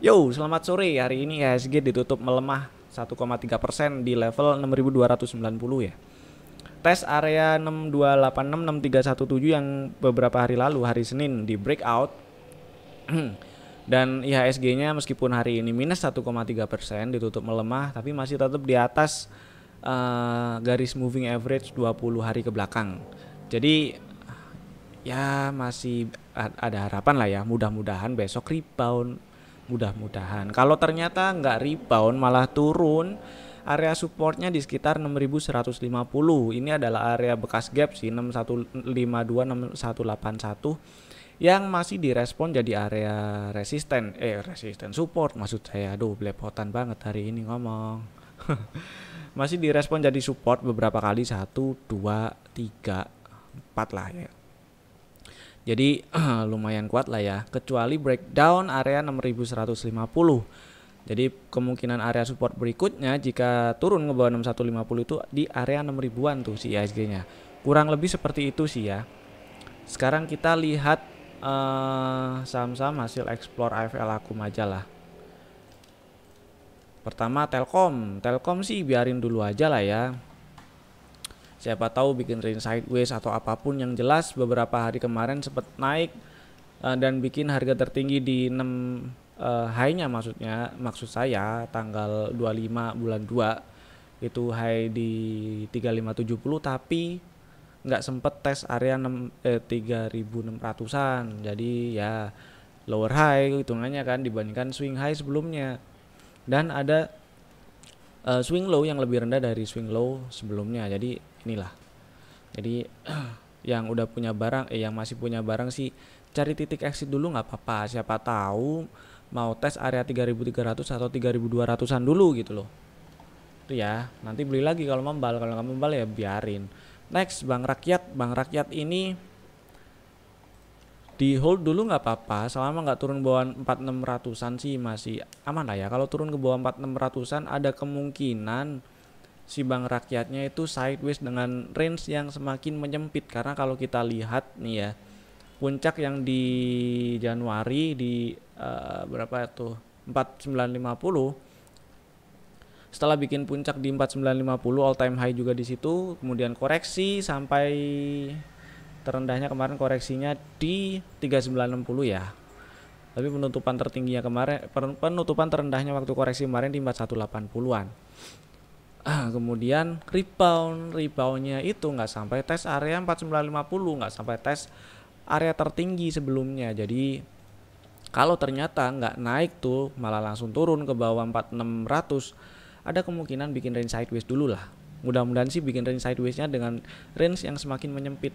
Yo, selamat sore. Hari ini IHSG ditutup melemah 1,3% di level 6290 ya. Tes area 62866 yang beberapa hari lalu hari Senin di breakout dan IHSG-nya meskipun hari ini minus 1,3% ditutup melemah tapi masih tetap di atas garis moving average 20 hari ke belakang. Jadi ya masih ada harapan lah ya, mudah-mudahan besok rebound, mudah-mudahan. Kalau ternyata nggak rebound malah turun, area supportnya di sekitar 6150. Ini adalah area bekas gap sih, 6152 6181 yang masih direspon jadi area resisten support maksud saya. Aduh, belepotan banget hari ini ngomong. Masih direspon jadi support beberapa kali, 1 2 3 4 lah ya. Jadi lumayan kuat lah ya, kecuali breakdown area 6150. Jadi kemungkinan area support berikutnya jika turun ke bawah 6150 itu di area 6000-an tuh si IHSG-nya. Kurang lebih seperti itu sih ya. Sekarang kita lihat saham-saham hasil explore AFL Akum aja lah. Pertama Telkom sih biarin dulu aja lah ya. Siapa tahu bikin range sideways atau apapun, yang jelas beberapa hari kemarin sempat naik dan bikin harga tertinggi di 6 high-nya, maksud saya tanggal 25 bulan 2 itu high di 3570 tapi nggak sempet tes area 3600-an. Jadi ya lower high hitungannya kan dibandingkan swing high sebelumnya. Dan ada swing low yang lebih rendah dari swing low sebelumnya. Jadi inilah. Jadi yang udah punya barang yang masih punya barang sih cari titik exit dulu nggak apa-apa. Siapa tahu mau tes area 3300 atau 3200-an dulu gitu loh. Itu ya, nanti beli lagi kalau membal. Kalau nggak membal ya biarin. Next, Bank Rakyat ini di hold dulu nggak apa-apa, selama nggak turun bawah 4600-an sih masih aman lah ya. Kalau turun ke bawah 4600-an ada kemungkinan si Bank Rakyatnya itu sideways dengan range yang semakin menyempit. Karena kalau kita lihat nih ya, puncak yang di Januari di berapa tuh 4950, setelah bikin puncak di 4950 all time high juga di situ, kemudian koreksi sampai terendahnya kemarin koreksinya di 3960 ya. Tapi penutupan tertingginya kemarin, penutupan terendahnya waktu koreksi kemarin di 4180-an. Kemudian reboundnya itu nggak sampai tes area 4950, nggak sampai tes area tertinggi sebelumnya. Jadi kalau ternyata nggak naik tuh malah langsung turun ke bawah 4600, ada kemungkinan bikin range sideways dulu lah. Mudah-mudahan sih bikin range sidewaysnya dengan range yang semakin menyempit.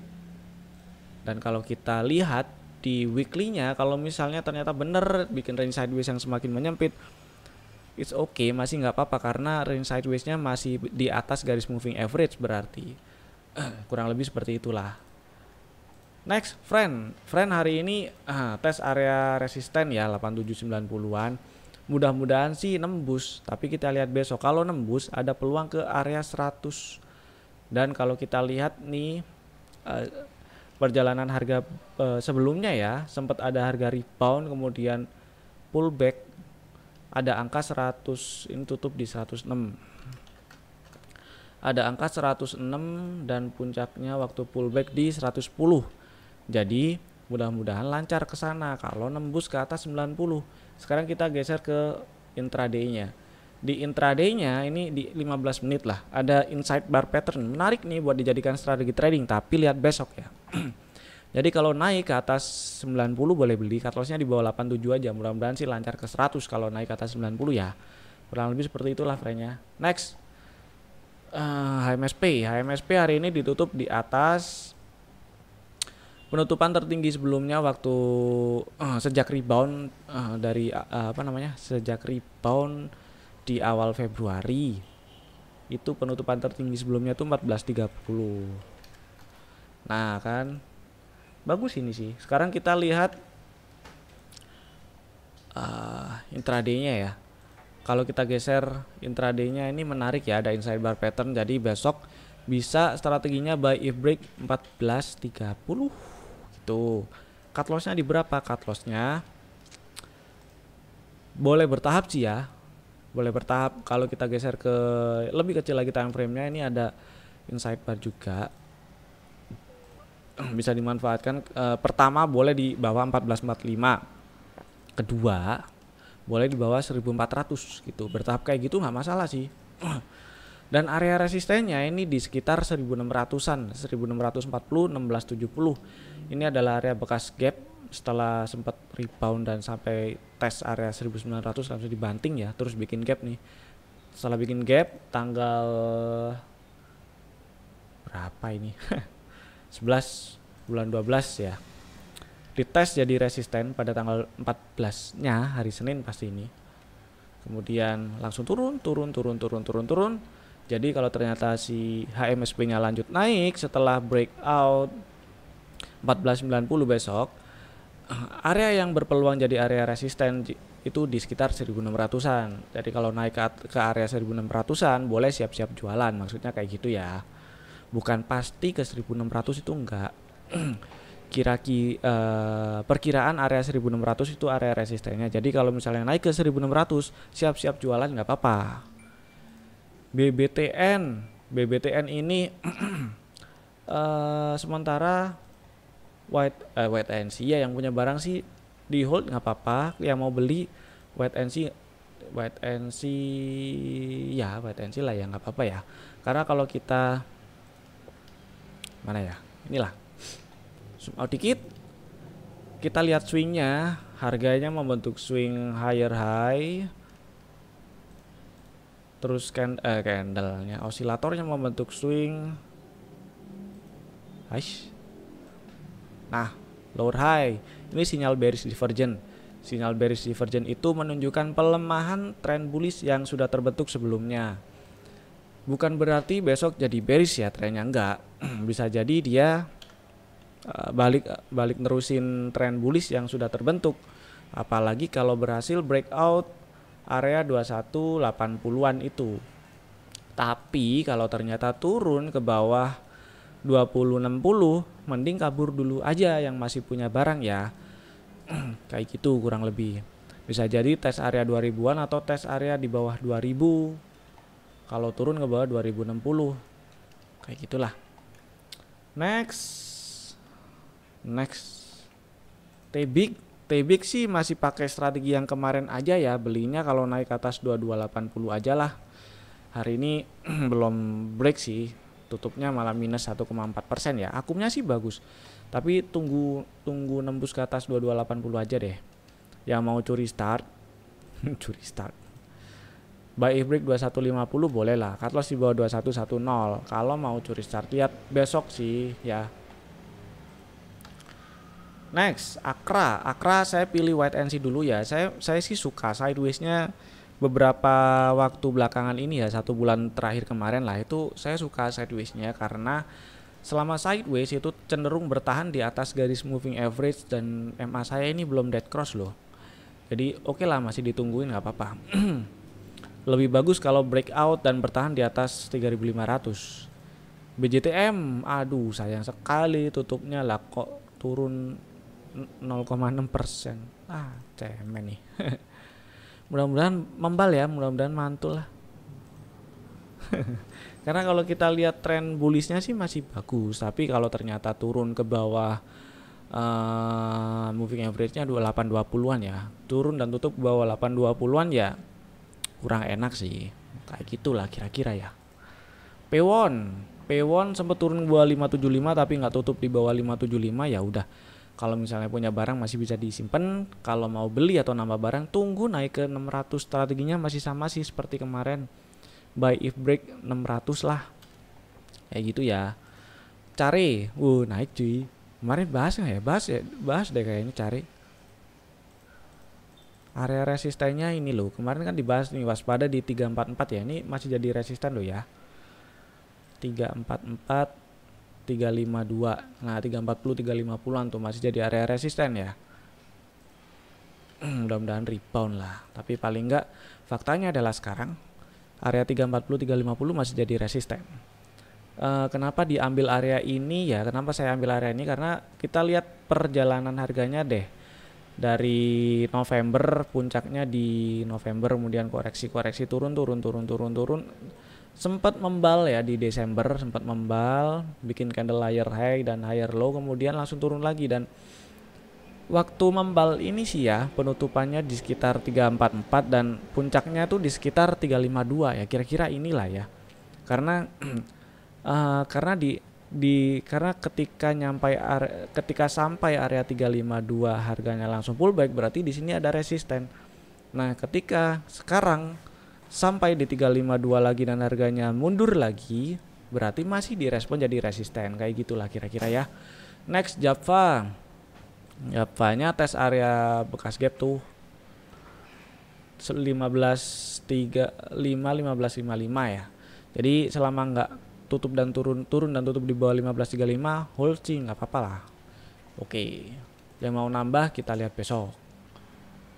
Dan kalau kita lihat di weekly-nya, kalau misalnya ternyata bener bikin range sideways yang semakin menyempit, it's okay, masih nggak apa-apa karena range sideways-nya masih di atas garis moving average berarti. Kurang lebih seperti itulah. Next, Friend hari ini tes area resisten ya 8790-an. Mudah-mudahan sih nembus, tapi kita lihat besok. Kalau nembus ada peluang ke area 100. Dan kalau kita lihat nih perjalanan harga sebelumnya ya, sempat ada harga rebound kemudian pullback, ada angka 100, ini tutup di 106. Ada angka 106 dan puncaknya waktu pullback di 110. Jadi mudah-mudahan lancar ke sana kalau nembus ke atas 90. Sekarang kita geser ke intraday-nya. Di intraday-nya ini di 15 menit lah, ada inside bar pattern. Menarik nih buat dijadikan strategi trading, tapi lihat besok ya. Jadi kalau naik ke atas 90 boleh beli, cut loss-nya di bawah 87 aja. Mudah-mudahan sih lancar ke 100 kalau naik ke atas 90 ya. Kurang lebih seperti itulah frame-nya. Next, HMSP hari ini ditutup di atas penutupan tertinggi sebelumnya waktu sejak rebound sejak rebound di awal Februari. Itu penutupan tertinggi sebelumnya tuh 1430. Nah kan bagus ini sih. Sekarang kita lihat intraday-nya ya. Kalau kita geser intraday-nya ini menarik ya, ada inside bar pattern. Jadi besok bisa strateginya buy if break 1430 gitu. Cut loss-nya di berapa? Cut loss-nya boleh bertahap sih ya, boleh bertahap. Kalau kita geser ke lebih kecil lagi time frame-nya, ini ada inside bar juga bisa dimanfaatkan. Pertama boleh di bawah 1445, kedua boleh di bawah 1400 gitu, bertahap kayak gitu nggak masalah sih. Dan area resistennya ini di sekitar 1600-an, 1640, 1670. Ini adalah area bekas gap setelah sempat rebound dan sampai tes area 1900 langsung dibanting ya, terus bikin gap nih. Setelah bikin gap tanggal berapa ini? 11 bulan 12 ya. Dites jadi resisten pada tanggal 14-nya hari Senin pasti ini. Kemudian langsung turun. Jadi kalau ternyata si HMSP-nya lanjut naik setelah breakout 1490 besok, area yang berpeluang jadi area resisten itu di sekitar 1600-an. Jadi kalau naik ke area 1600-an boleh siap-siap jualan, maksudnya kayak gitu ya. Bukan pasti ke 1600 itu enggak. Perkiraan area 1600 itu area resistennya. Jadi kalau misalnya naik ke 1600 siap-siap jualan nggak apa-apa. BBTN ini sementara wait and see ya, yang punya barang sih di hold nggak apa-apa. Yang mau beli wait and see lah ya, nggak apa-apa ya. Karena kalau kita mana ya, inilah zoom out dikit, kita lihat swingnya, harganya membentuk swing higher high, terus candlenya, osilatornya membentuk swing nah lower high. Ini sinyal bearish divergent. Sinyal bearish divergent itu menunjukkan pelemahan tren bullish yang sudah terbentuk sebelumnya. Bukan berarti besok jadi bearish ya trennya, enggak. Bisa jadi dia balik nerusin tren bullish yang sudah terbentuk, apalagi kalau berhasil breakout area 2180-an itu. Tapi kalau ternyata turun ke bawah 2060, mending kabur dulu aja yang masih punya barang ya. Kayak gitu kurang lebih. Bisa jadi tes area 2000-an atau tes area di bawah 2000 kalau turun ke bawah 2060. Kayak gitulah. Next T-Big sih masih pakai strategi yang kemarin aja ya, belinya kalau naik ke atas 2280 aja lah. Hari ini belum break sih, tutupnya malah minus 1,4% ya. Akumnya sih bagus, tapi tunggu nembus ke atas 2280 aja deh. Yang mau curi start buy if break 2150 boleh lah, cut loss di bawah 2110 kalau mau curi start. Lihat besok sih ya. Next, Akra saya pilih wait and see dulu ya. Saya sih suka sideways-nya beberapa waktu belakangan ini ya, 1 bulan terakhir kemarin lah, itu saya suka sideways-nya karena selama sideways itu cenderung bertahan di atas garis moving average dan MA saya ini belum dead cross loh. Jadi oke lah, masih ditungguin nggak apa-apa. Lebih bagus kalau breakout dan bertahan di atas 3500. BJTM, aduh sayang sekali tutupnya lah, kok turun 0,6%. Cemen nih. Mudah-mudahan membal ya, mudah-mudahan mantul lah. Karena kalau kita lihat tren bullishnya sih masih bagus, tapi kalau ternyata turun ke bawah moving average-nya 2820-an ya, turun dan tutup ke bawah 820-an ya kurang enak sih. Kayak gitulah kira-kira ya. Pewon sempat turun ke bawah 575 tapi nggak tutup di bawah 575, ya udah. Kalau misalnya punya barang masih bisa disimpan, kalau mau beli atau nambah barang tunggu naik ke 600. Strateginya masih sama sih seperti kemarin, buy if break 600 lah, kayak gitu ya. Cari, naik cuy. Kemarin bahas nggak ya? Bahas deh kayaknya. Cari area resistennya ini loh, kemarin kan dibahas nih, waspada di 344 ya. Ini masih jadi resisten loh ya, 344 352. Nah 340 350-an tuh masih jadi area resisten ya. Mudah-mudahan rebound lah. Tapi paling enggak faktanya adalah sekarang area 340 350 masih jadi resisten. Kenapa diambil area ini ya? Kenapa saya ambil area ini? Karena kita lihat perjalanan harganya deh. dari November, puncaknya di November, kemudian koreksi turun, sempat membal ya di Desember, sempat membal, bikin candle higher high dan higher low, kemudian langsung turun lagi. Dan waktu membal ini sih ya, penutupannya di sekitar 344 dan puncaknya tuh di sekitar 352 ya, kira-kira inilah ya. Karena karena karena ketika sampai area 352 harganya langsung pullback, berarti di sini ada resisten. Nah, ketika sekarang sampai di 352 lagi dan harganya mundur lagi, berarti masih direspon jadi resisten, kayak gitulah kira-kira ya. Next, Javanya tes area bekas gap tuh 15.55 ya. Jadi selama nggak tutup dan turun dan tutup di bawah 15.35, hold sih nggak apa-apa lah. Oke, yang mau nambah kita lihat besok,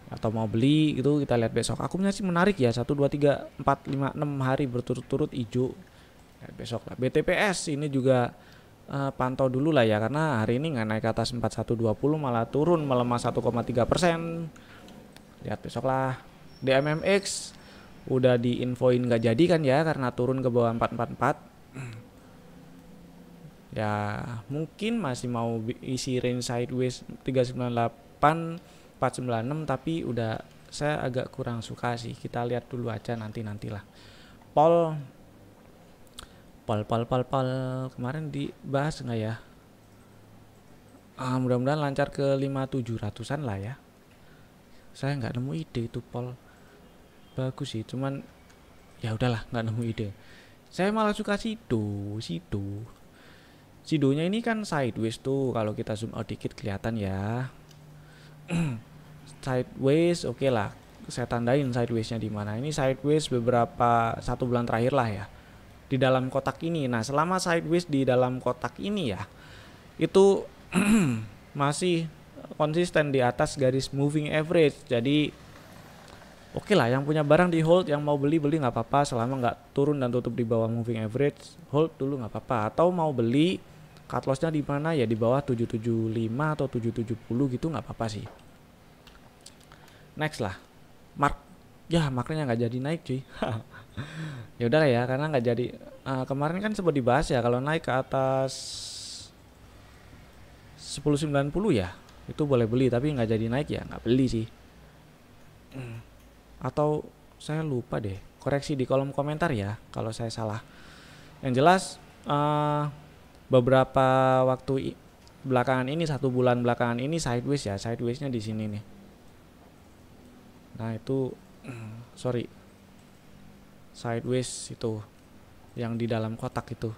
atau mau beli gitu kita lihat besok. Akumnya sih menarik ya, 1 2 3 4 5 6 hari berturut-turut hijau ya, besok lah. BTPS ini juga pantau dulu lah ya, karena hari ini nggak naik ke atas 4120, malah turun melemah 1,3%. Lihat besok lah. DMMX udah diinfoin nggak jadi kan ya, karena turun ke bawah 444 ya, mungkin masih mau isi range sideways 398 496, tapi udah saya agak kurang suka sih. Kita lihat dulu aja nantilah. Pol kemarin dibahas nggak ya? Mudah-mudahan lancar ke 5700-an lah ya. Saya nggak nemu ide itu Pol bagus sih, cuman ya udahlah, nggak nemu ide. Saya malah suka Sidonya ini kan sideways tuh, kalau kita zoom out dikit kelihatan ya. Sideways, oke lah, saya tandain sidewaysnya di mana. Ini sideways beberapa 1 bulan terakhir lah ya, di dalam kotak ini. Nah, selama sideways di dalam kotak ini ya, itu masih konsisten di atas garis moving average. Jadi oke lah, yang punya barang di hold, yang mau beli nggak apa-apa, selama nggak turun dan tutup di bawah moving average, hold dulu nggak apa-apa. Atau mau beli, cut lossnya di mana ya, di bawah 775 atau 770 gitu, nggak apa-apa sih. Next lah, marknya nggak jadi naik cuy. Ya udah lah ya, karena nggak jadi. Kemarin kan sempat dibahas ya, kalau naik ke atas 1090 ya itu boleh beli, tapi nggak jadi naik ya nggak beli sih. Atau saya lupa deh, koreksi di kolom komentar ya kalau saya salah. Yang jelas beberapa waktu belakangan ini, 1 bulan belakangan ini sideways ya, sidewaysnya di sini nih. Nah itu sideways itu yang di dalam kotak itu.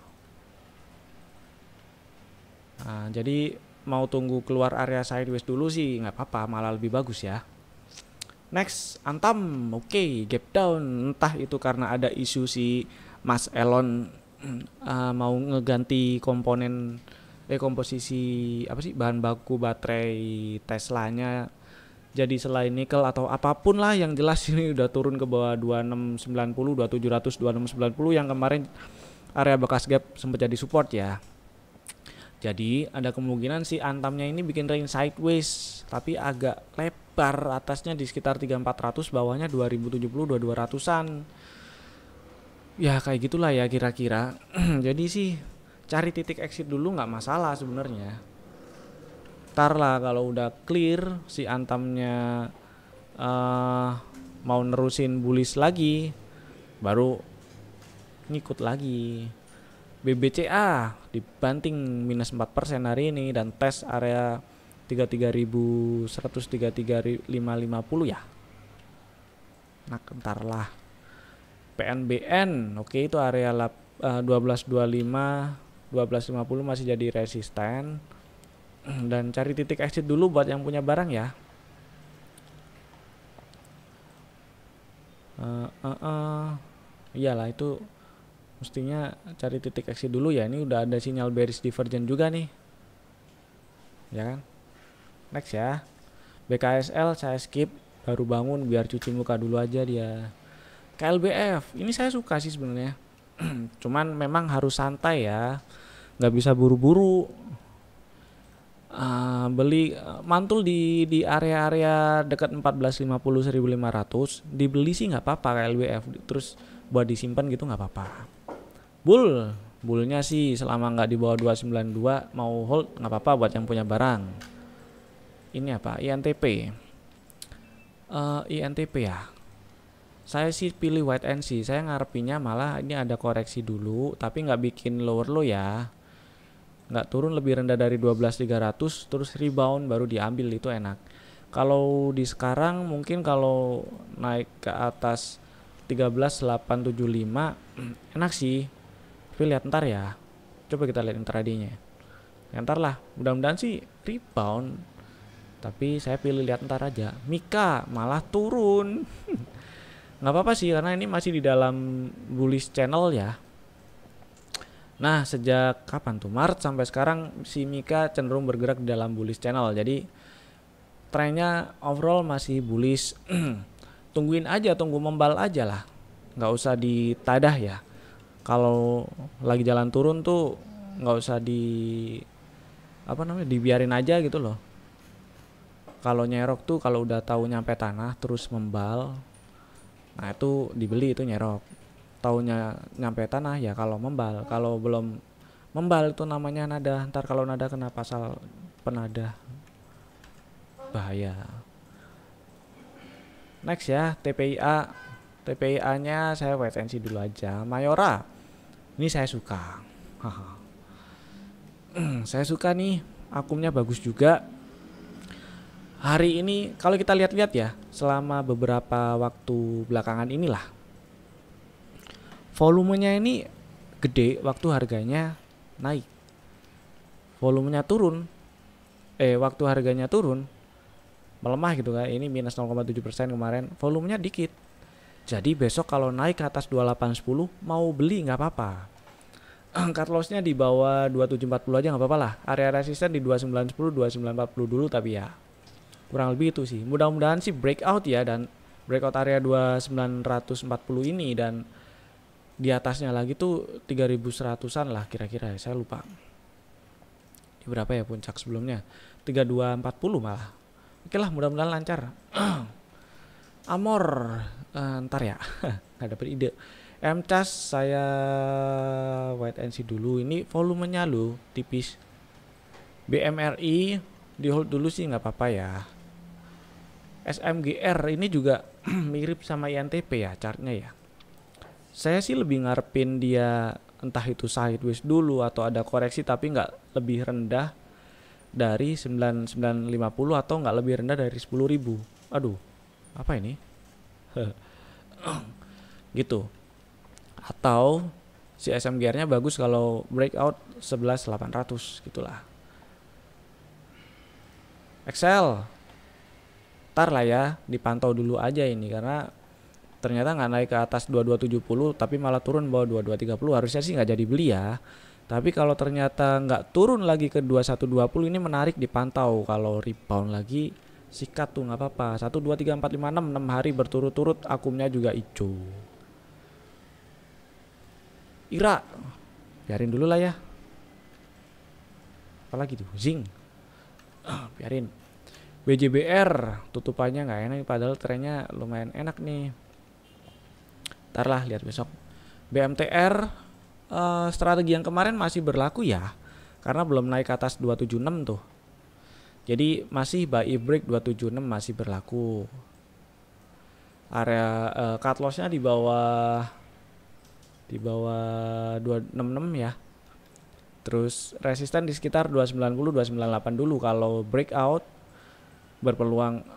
Nah, jadi mau tunggu keluar area sideways dulu sih nggak apa-apa, malah lebih bagus ya. Next, Antam, oke, gap down. Entah itu karena ada isu si Mas Elon mau ngeganti komponen komposisi apa sih, bahan baku baterai Teslanya jadi selain nikel atau apapun lah, yang jelas ini udah turun ke bawah 2690, 2700, 2690 yang kemarin area bekas gap sempat jadi support ya. Jadi ada kemungkinan si Antamnya ini bikin range sideways, tapi agak lebar, atasnya di sekitar 3400, bawahnya 2070, 2200-an. Ya kayak gitulah ya kira-kira. Jadi sih cari titik exit dulu nggak masalah sebenarnya. Ntar lah kalau udah clear si Antamnya mau nerusin bullish lagi, baru ngikut lagi. BBCA dibanting minus 4% hari ini dan tes area 33.100, 33.550 ya. Nah, bentar lah. PNBN, oke, itu area 1225, 1250 masih jadi resisten. Dan cari titik exit dulu buat yang punya barang ya. Iyalah, itu mestinya cari titik exit dulu ya. Ini udah ada sinyal bearish divergent juga nih, ya kan. Next ya, BKSL saya skip, baru bangun biar cuci muka dulu aja dia. KLBF ini saya suka sih sebenarnya. Cuman memang harus santai ya, nggak bisa buru-buru. Beli mantul di area-area dekat 1450 1500 dibeli sih nggak apa-apa KLBF, terus buat disimpan gitu nggak apa-apa. Bullnya sih selama nggak di bawah 292 mau hold nggak apa-apa buat yang punya barang. Ini apa? INTP. INTP ya. Saya sih pilih wait and see. Saya ngarepinnya malah ini ada koreksi dulu, tapi nggak bikin lower low ya. Nggak turun lebih rendah dari 12.300 terus rebound baru diambil, itu enak. Kalau di sekarang mungkin kalau naik ke atas 13.875 enak sih. Tapi lihat ntar ya. Coba kita lihat intradaynya. Ntar lah, mudah-mudahan sih rebound. Tapi saya pilih lihat ntar aja. Mika malah turun. Nggak apa-apa sih karena ini masih di dalam bullish channel ya. Nah, sejak kapan tuh? Maret sampai sekarang si Mika cenderung bergerak di dalam bullish channel. Jadi trennya overall masih bullish. Tungguin aja, tunggu membal aja lah. Nggak usah ditadah ya. Kalau lagi jalan turun tuh nggak usah dibiarin aja gitu loh. Kalau nyerok tuh kalau udah tahu nyampe tanah terus membal, nah itu dibeli, itu nyerok. Taunya nyampe tanah ya kalau membal. Kalau belum membal itu namanya nada. Ntar kalau nada kena pasal penadah, bahaya. Next ya, TPIA. TPIA nya saya wait and see dulu aja. Mayora ini saya suka. Saya suka nih, akumnya bagus juga. Hari ini kalau kita lihat-lihat ya, selama beberapa waktu belakangan inilah volumenya ini gede waktu harganya naik. Volumenya turun, waktu harganya turun melemah gitu kan. Ini minus 0,7% kemarin, volumenya dikit. Jadi besok kalau naik ke atas 2810 mau beli nggak apa-apa. Cut lossnya di bawah 2740 aja nggak apa-apa lah. Area resisten di 2910, 2940 dulu, tapi ya kurang lebih itu sih. Mudah-mudahan sih breakout ya, dan breakout area 2940 ini, dan di atasnya lagi tuh 3100-an lah kira-kira ya, saya lupa. Di berapa ya puncak sebelumnya? 3240 malah. Oke lah, mudah-mudahan lancar. Amor, ntar ya. Nggak dapet ide. MCAS saya wait and see dulu. Ini volumenya loh tipis. BMRI di hold dulu sih nggak apa-apa ya. SMGR ini juga mirip sama INTP ya chartnya ya. Saya sih lebih ngarepin dia entah itu sideways dulu atau ada koreksi tapi nggak lebih rendah dari 9950 atau nggak lebih rendah dari 10.000. Aduh, apa ini? Gitu. Atau si SMGR-nya bagus kalau breakout 11.800 gitulah. Excel ntar lah ya, dipantau dulu aja ini, karena ternyata nggak naik ke atas 2270 tapi malah turun bawah 2230. Harusnya sih nggak jadi beli ya, tapi kalau ternyata nggak turun lagi ke 2120 ini menarik dipantau. Kalau rebound lagi sikat tuh nggak apa-apa. 1 2 3 4 5 6 hari berturut-turut akumnya juga hijau. IRA biarin dulu lah ya. Apalagi tuh Zing, biarin. BJBR tutupannya nggak enak padahal trennya lumayan enak nih. Ntar lah lihat besok. BMTR strategi yang kemarin masih berlaku ya, karena belum naik ke atas 276 tuh. Jadi masih buy break 276 masih berlaku. Area cut lossnya di bawah 266 ya. Terus resisten di sekitar 290 298 dulu. Kalau breakout berpeluang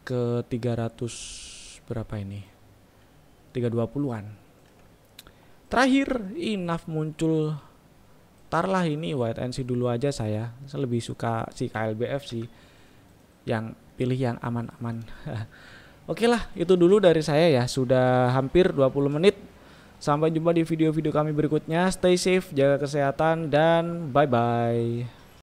ke 300 berapa ini? 320-an. Terakhir Enough muncul. Tarlah ini wait and see dulu aja saya. Saya lebih suka si KLBF sih. Yang pilih yang aman-aman. Oke lah, itu dulu dari saya ya. Sudah hampir 20 menit. Sampai jumpa di video-video kami berikutnya. Stay safe, jaga kesehatan, dan bye-bye.